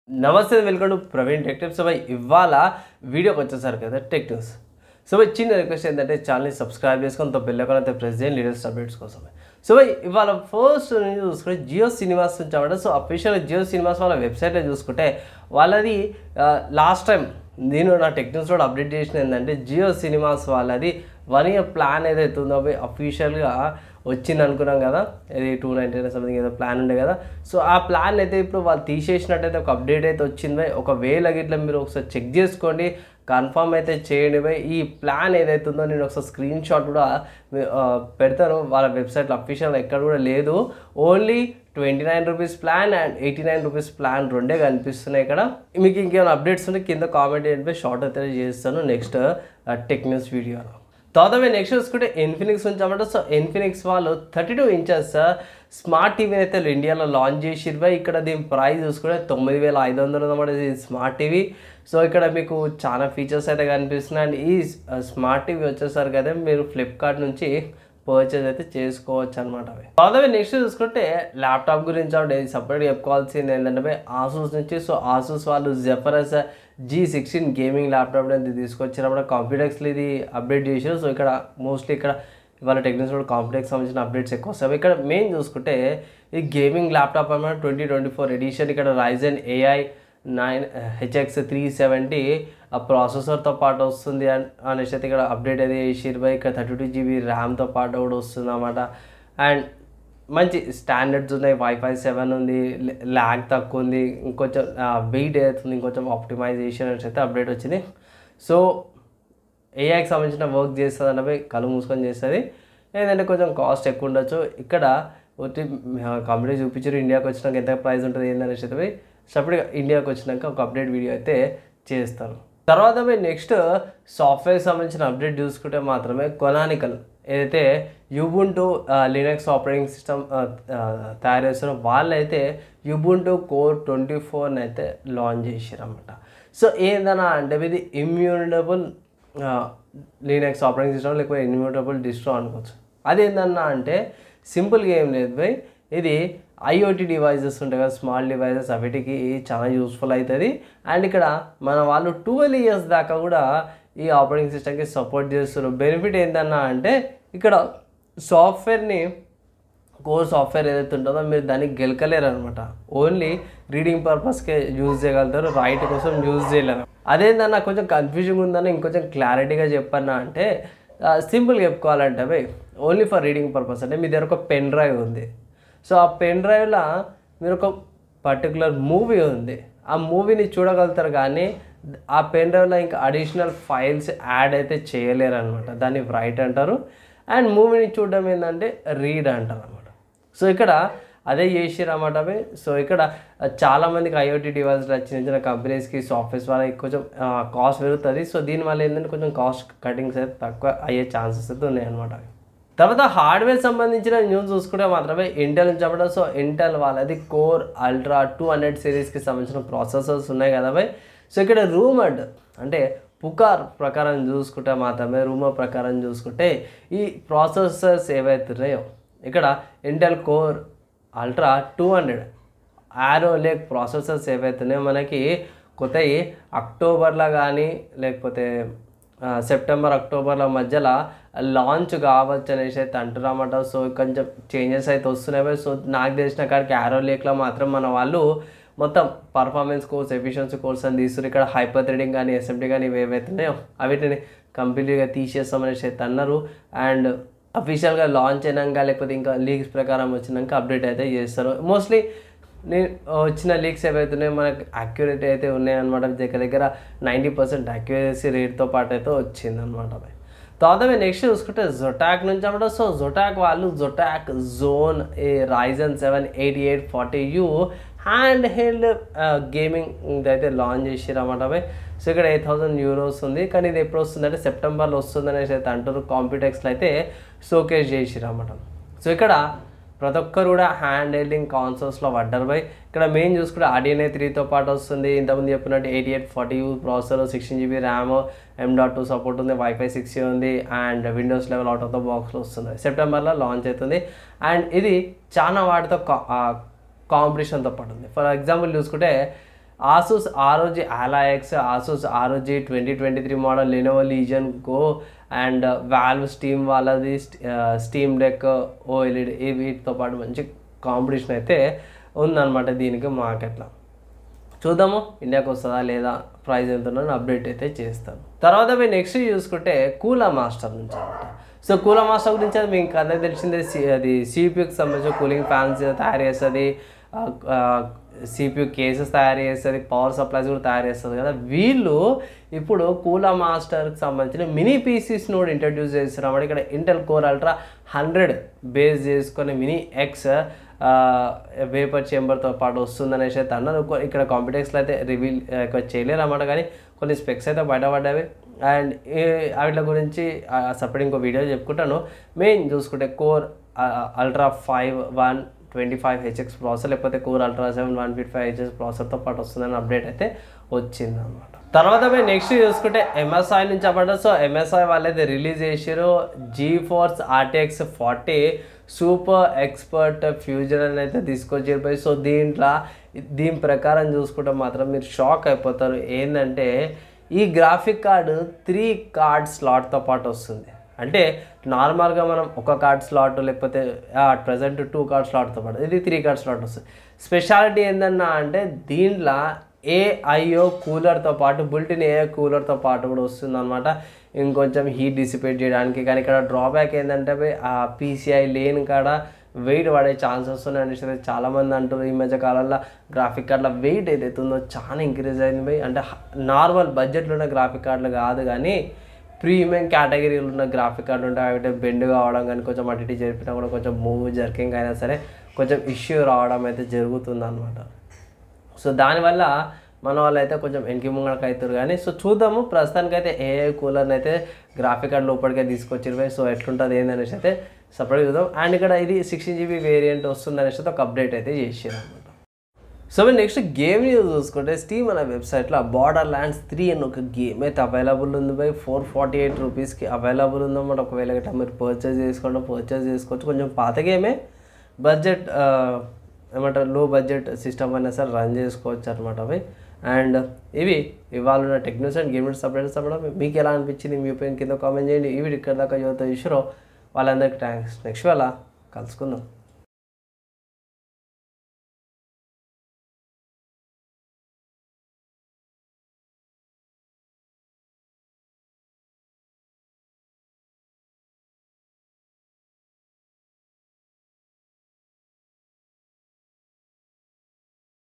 నమస్తే welcome to Praveen tech tips. So భాయ్ ఇవాళ వీడియోకి వచ్చేసారు కదా టెక్ న్యూస్. సో భాయ్ చిన్న రిక్వెస్ట్ ఏంటంటే ఛానల్ని సబ్స్క్రైబ్ చేసుకొని బెల్ ఐకాన్ అయితే ప్రెస్ చేయండి లేటెస్ట్ అప్డేట్స్ కోసం. సో భాయ్ ఇవాళ ఫస్ట్ నుంచి చూసుకుంటే జియో సినిమాస్ నుంచి అన్నమాట. సో అఫీషియల్ జియో సినిమాస్ వాళ్ళ వెబ్సైట్లో చూసుకుంటే వాళ్ళది లాస్ట్ టైం నేను నా టెక్ న్యూస్ కూడా అప్డేట్ చేసిన ఏంటంటే జియో సినిమాస్ వాళ్ళది 1 year ప్లాన్ ఏదైతే ఉందో అవి అఫీషియల్గా వచ్చింది అనుకున్నాం కదా, ఇది 299 సంథింగ్ ఏదో ప్లాన్ ఉండే కదా. సో ఆ ప్లాన్ అయితే ఇప్పుడు వాళ్ళు తీసేసినట్టయితే ఒక అప్డేట్ అయితే వచ్చింది. ఒకవేళ గిట్లా మీరు ఒకసారి చెక్ చేసుకోండి, కన్ఫర్మ్ అయితే చేయండి భయ్. ఈ ప్లాన్ ఏదైతే ఉందో నేను ఒకసారి స్క్రీన్ షాట్ కూడా పెడతాను వాళ్ళ వెబ్సైట్లో, అఫీషియల్ ఎక్కడ కూడా లేదు. Only 29 rupees plan and 89 rupees plan రెండే కనిపిస్తున్నాయి ఇక్కడ. మీకు ఇంకేమైనా అప్డేట్స్ ఉంటే కింద కామెంట్ చేయండి, షార్ట్ అయితే చేస్తాను నెక్స్ట్ టెక్ న్యూస్ వీడియోలో. తర్వాత నెక్స్ట్ చూసుకుంటే ఇన్ఫినిక్స్ నుంచి అన్నమాట. సో ఇన్ఫినిక్స్ వాళ్ళు 32 inches స్మార్ట్ టీవీని అయితే ఇండియాలో లాంచ్ చేసిరు. ఇక్కడ దీని ప్రైస్ చూసుకుంటే 9500 అన్నమాట ఇది స్మార్ట్ టీవీ. సో ఇక్కడ మీకు చాలా ఫీచర్స్ అయితే కనిపిస్తున్నాయి. అండ్ ఈ స్మార్ట్ టీవీ వచ్చేసరికి అయితే మీరు ఫ్లిప్కార్ట్ నుంచి పర్చేజ్ అయితే చేసుకోవచ్చు అనమాట. తర్వాత నెక్స్ట్ చూసుకుంటే ల్యాప్టాప్ గురించి అంటే సపరేట్ చెప్పుకోవాల్సింది ఏంటంటే ఆసూస్ నుంచి. సో ఆసూస్ వాళ్ళు జెఫరస్ G16 గేమింగ్ ల్యాప్టాప్ అనేది తీసుకొచ్చినప్పుడు కాంప్యూటెక్స్లో ఇది అప్డేట్ చేశారు. సో ఇక్కడ మోస్ట్లీ ఇక్కడ ఇవాళ టెక్నిక్స్ కూడా కాంప్యూటెక్స్ సంబంధించిన అప్డేట్స్ ఎక్కువ వస్తాయి. ఇక్కడ మెయిన్ చూసుకుంటే ఈ గేమింగ్ ల్యాప్టాప్ అన్నమాట 2024 ఎడిషన్. ఇక్కడ Ryzen AI 9 HX 370 ఆ ప్రాసెసర్తో పాటు వస్తుంది అనేసి అయితే ఇక్కడ అప్డేట్ అయితే చేసిరు. ఇక్కడ 32GB ర్యామ్తో పాటు కూడా వస్తుంది అన్నమాట. అండ్ మంచి స్టాండర్డ్స్ ఉన్నాయి, వైఫై 7 ఉంది, ల్యాగ్ తక్కువ ఉంది, ఇంకొంచెం వెయిట్ అవుతుంది, ఇంకొంచెం ఆప్టిమైజేషన్ అయితే అప్డేట్ వచ్చింది. సో ఏఐకి సంబంధించిన వర్క్ చేస్తుంది అంటే కళ్ళు మూసుకొని చేస్తుంది. ఏంటంటే కొంచెం కాస్ట్ ఎక్కువ ఉండొచ్చు. ఇక్కడ ఒకటి కంపెనీ చూపించారు ఇండియాకి వచ్చినాక ఎంత ప్రైస్ ఉంటుంది ఏంటనేసి అయితే సపరేట్గా ఇండియాకి వచ్చినాక ఒక అప్డేట్ వీడియో అయితే చేస్తారు. తర్వాత నెక్స్ట్ సాఫ్ట్వేర్ సంబంధించిన అప్డేట్ చూసుకుంటే మాత్రమే కొనానికల్ ఏదైతే యుబుంటు లినక్స్ ఆపరేటింగ్ సిస్టమ్ తయారు చేస్తారో వాళ్ళైతే యుబుంటు కోర్ 24 అయితే లాంచ్ చేసారు అన్నమాట. సో ఏందన్నా అంటే ఇది ఇమ్యూటబుల్ లినక్స్ ఆపరేటింగ్ సిస్టమ్ లేకపోతే ఇమ్యూటబుల్ డిస్ట్రో అనుకోవచ్చు. అదేందన్నా అంటే సింపుల్గా ఏం లేదు భయ్, ఇది ఐఓటీ డివైజెస్ ఉంటాయి కదా, స్మాల్ డివైజెస్, అవిటికి చాలా యూస్ఫుల్ అవుతుంది. అండ్ ఇక్కడ మన వాళ్ళు 12 years దాకా కూడా ఈ ఆపరేటింగ్ సిస్టమ్కి సపోర్ట్ చేస్తారు. బెనిఫిట్ ఏంటన్నా అంటే ఇక్కడ సాఫ్ట్వేర్ని కోర్ సాఫ్ట్వేర్ ఏదైతే ఉంటుందో మీరు దాన్ని గెలకలేరు అనమాట. ఓన్లీ రీడింగ్ పర్పస్కే యూజ్ చేయగలుగుతారు, రైట్ కోసం యూజ్ చేయలేరు. అదేంటన్నా కొంచెం కన్ఫ్యూజింగ్ ఉందని ఇంకొంచెం క్లారిటీగా చెప్పన్నా అంటే సింపుల్గా చెప్పుకోవాలంటే భయ్ ఓన్లీ ఫర్ రీడింగ్ పర్పస్. అంటే మీ దగ్గర ఒక పెన్ డ్రైవ్ ఉంది. సో ఆ పెన్ డ్రైవ్లో మీరు ఒక పర్టికులర్ మూవీ ఉంది, ఆ మూవీని చూడగలుగుతారు కానీ ఆ పెన్ డ్రైవ్లో ఇంకా అడిషనల్ ఫైల్స్ యాడ్ అయితే చేయలేరు అనమాట. దాన్ని రైట్ అంటారు. అండ్ మూవీని చూడడం ఏంటంటే రీడ్ అంటారు అనమాట. సో ఇక్కడ అదే చేసిరన్నమాట. సో ఇక్కడ చాలామందికి ఐఓటీ డివైస్లో చిన్న చిన్న కంపెనీస్కి సాఫ్ట్వేర్స్ వాళ్ళకి కొంచెం కాస్ట్ పెరుగుతుంది. సో దీనివల్ల ఏంటంటే కొంచెం కాస్ట్ కటింగ్స్ అయితే తక్కువ అయ్యే ఛాన్సెస్ అయితే ఉన్నాయన్నమాట. తర్వాత హార్డ్వేర్ సంబంధించిన న్యూస్ చూసుకుంటే మాత్రమే ఇంటెల్ నుంచి అవ్వడం. సో ఇంటెల్ వాళ్ళది కోర్ అల్ట్రా 200 సిరీస్కి సంబంధించిన ప్రాసెసర్స్ ఉన్నాయి కదా భయ్. సో ఇక్కడ రూమర్డ్ అంటే పుకార్ ప్రకారం చూసుకుంటే మాత్రమే రూమర్ ప్రకారం చూసుకుంటే ఈ ప్రాసెసర్స్ ఏవైతున్నాయో ఇక్కడ ఇంటెల్ కోర్ అల్ట్రా 200 ఆరో లేక్ ప్రాసెసర్స్ ఏవైతున్నాయో మనకి కొత్తవి అక్టోబర్లో కానీ లేకపోతే సెప్టెంబర్ అక్టోబర్ల మధ్యలో లాంచ్ కావచ్చు అనేసి అయితే అంటున్నామట. సో కొంచెం చేంజెస్ అయితే వస్తున్నాయి. సో నాకు తెలిసిన కాడికి ఆరో లేక్లో మాత్రం మన వాళ్ళు మొత్తం పర్ఫార్మెన్స్ కోర్స్, ఎఫిషియన్సీ కోర్స్ అని తీస్తున్నారు. ఇక్కడ హైపర్ థ్రెడింగ్ కానీ ఎస్ఎంటీ కానీ ఇవి ఏవైతున్నాయో వీటిని కంప్లీట్గా తీసేస్తామనేసి అయితే అన్నారు. అండ్ అఫీషియల్గా లాంచ్ అయినాక లేకపోతే ఇంకా లీక్స్ ప్రకారం వచ్చినాక అప్డేట్ అయితే చేస్తారు. మోస్ట్లీ నేను వచ్చిన లీక్స్ ఏవైతున్నాయో మనకు యాక్యురేట్ అయితే ఉన్నాయన్నమాట. దగ్గర 90% యాక్యురసీ రేట్తో పాటు అయితే వచ్చిందనమాట. తర్వాత నెక్స్ట్ చూసుకుంటే జొటాక్ నుంచి అన్నమాట. సో జొటాక్ వాళ్ళు Zotac zone Ryzen 7 8840U hand held gaming అయితే లాంచ్ చేసిరన్నమాట. సో ఇక్కడ 8000 euros ఉంది, కానీ ఇది ఎప్పుడు వస్తుంది అంటే సెప్టెంబర్లో వస్తుంది అనేసి అయితే అంటారు. కాంప్యూటెక్స్లో అయితే షోకేస్ చేసిరన్నమాట. సో ఇక్కడ ప్రతి ఒక్కరు కూడా హ్యాండ్ హెల్డింగ్ కాన్సోల్స్లో పడ్డారు భయ్. ఇక్కడ మెయిన్ చూసుకుంటే RDNA 3తో పాటు వస్తుంది. ఇంతకుముందు చెప్పినట్టు 8840U processor, 16GB RAM, M.2 support ఉంది, వైఫై 6 ఉంది, and Windows level out of the బాక్స్లో వస్తుంది. సెప్టెంబర్లో లాంచ్ అవుతుంది. అండ్ ఇది చాలా వాటితో కాంపిటీషన్తో పాటు ఉంది. ఫర్ ఎగ్జాంపుల్ చూసుకుంటే Asus ROG Ally X, Asus ROG 2023 model, Lenovo legion go and valve steam వాళ్ళది స్టీమ్ డెక్ OLED వీటితో పాటు మంచి కాంపిటీషన్ అయితే ఉందన్నమాట దీనికి మార్కెట్లో. చూద్దాము ఇండియాకి వస్తుందా లేదా, ప్రైస్ ఎంత ఉందని అప్డేట్ అయితే చేస్తాను. తర్వాత మీరు నెక్స్ట్ చూసుకుంటే కూలా మాస్టర్ నుంచి అనమాట. సో కూలా మాస్టర్ గురించి అది మీకు అందరికీ తెలిసిందే. అది CPUకి సంబంధించిన కూలింగ్ ఫ్యాన్స్ తయారు చేస్తుంది, CPU కేసెస్ తయారు చేస్తుంది, పవర్ సప్లైస్ కూడా తయారు చేస్తుంది కదా. వీళ్ళు ఇప్పుడు కూలా మాస్టర్కి సంబంధించిన మినీ పీసీస్ని కూడా ఇంట్రడ్యూస్ చేస్తున్నమాట. ఇక్కడ ఇంటెల్ కోర్ అల్ట్రా 100 బేస్ చేసుకొని మినీ ఎక్స్ వేపర్ చేంబర్తో పాటు వస్తుందనేసి అయితే అన్నారు. ఇక్కడ కాంపిటెక్స్లో అయితే రివీల్ చేయలేరు అన్నమాట, కానీ కొన్ని స్పెక్స్ అయితే బయటపడ్డాయి. అండ్ వాటి గురించి సపరేట్ ఇంకో వీడియో చెప్పుకుంటాను. మెయిన్ చూసుకుంటే కోర్ అల్ట్రా 5125HX ప్రాసెసర్, లేకపోతే కోర్ అల్ట్రా 7 155HX ప్రాసెసర్తో పాటు వస్తుందని అప్డేట్ అయితే వచ్చిందనమాట. తర్వాత మేము నెక్స్ట్ చూసుకుంటే MSI నుంచి అన్నమాట. సో MSI వాళ్ళైతే రిలీజ్ చేసారు GeForce RTX 40 super expert fusion అని అయితే తీసుకొచ్చారు. సో దీని ప్రకారం చూసుకుంటే మాత్రం మీరు షాక్ అయిపోతారు. ఏంటంటే ఈ గ్రాఫిక్ కార్డు 3 కార్డ్ స్లాట్తో పాటు వస్తుంది. అంటే నార్మల్గా మనం ఒక కార్డ్ స్లాట్ లేకపోతే ప్రజెంట్ 2 కార్డ్ స్లాట్తో పాటు ఇది 3 కార్డ్ స్లాట్ వస్తుంది. స్పెషాలిటీ ఏందన్నా అంటే దీంట్లో AIO కూలర్తో పాటు బుల్టిన్ AIO కూలర్తో పాటు కూడా వస్తుంది అనమాట, ఇంకొంచెం హీట్ డిసిపేట్ చేయడానికి. కానీ ఇక్కడ డ్రాబ్యాక్ ఏంటంటే ఆ PCI లేన్ కాడ వెయిట్ పడే ఛాన్సెస్ ఉన్నాయి అనేసి చాలామంది అంటారు. ఈ మధ్య కాలంలో గ్రాఫిక్ కార్డుల వెయిట్ ఏదైతే ఉందో చాలా ఇంక్రీజ్ అయింది పోయి. అంటే నార్మల్ బడ్జెట్లో ఉన్న గ్రాఫిక్ కార్డులు కాదు, కానీ ప్రీమియం కేటగిరీలో ఉన్న గ్రాఫిక్ కార్డు ఉంటే అవి బెండ్ కావడం కానీ కొంచెం అటు ఇటు జరిపినా కూడా కొంచెం మూవ్ జర్కింగ్ అయినా సరే కొంచెం ఇష్యూ రావడం అయితే జరుగుతుంది అనమాట. సో దానివల్ల మన వాళ్ళు అయితే కొంచెం వెనక్కి ముంగడకి అవుతారు. కానీ సో చూద్దాము, ప్రస్తుతానికైతే AI కూలర్ని అయితే గ్రాఫిక్ కార్డు లోపలికే తీసుకొచ్చారు. సో ఎట్లుంటుంది ఏందనేసి అయితే సపరేట్ చూద్దాం. అండ్ ఇక్కడ ఇది 16GB వేరియంట్ వస్తుంది అనేసి ఒక అప్డేట్ అయితే చేసారు అనమాట. సో మీరు నెక్స్ట్ గేమ్ చూసుకుంటే స్టీమ్ అనే వెబ్సైట్లో Borderlands 3 అని ఒక గేమ్ అయితే అవైలబుల్ ఉంది బై. 448 రూపీస్కి అవైలబుల్ ఉందన్నమాట. ఒకవేళ గట్రా మీరు పర్చేజ్ చేసుకోవచ్చు. కొంచెం పాత గేమే, బడ్జెట్ ఏమంటారు లో బడ్జెట్ సిస్టమ్ అయినా సరే రన్ చేసుకోవచ్చు అనమాట అవి. అండ్ ఇవాళ ఉన్న tech news and game updates అవ్వడం మీకు ఎలా అనిపించింది, మీ ఒపీనియన్ కింద కామెంట్ చేయండి. ఈ వీడియో ఇక్కడ దాకా యువత ఇష్యూరో వాళ్ళందరికీ థ్యాంక్స్. నెక్స్ట్ వేళ కలుసుకుందాం.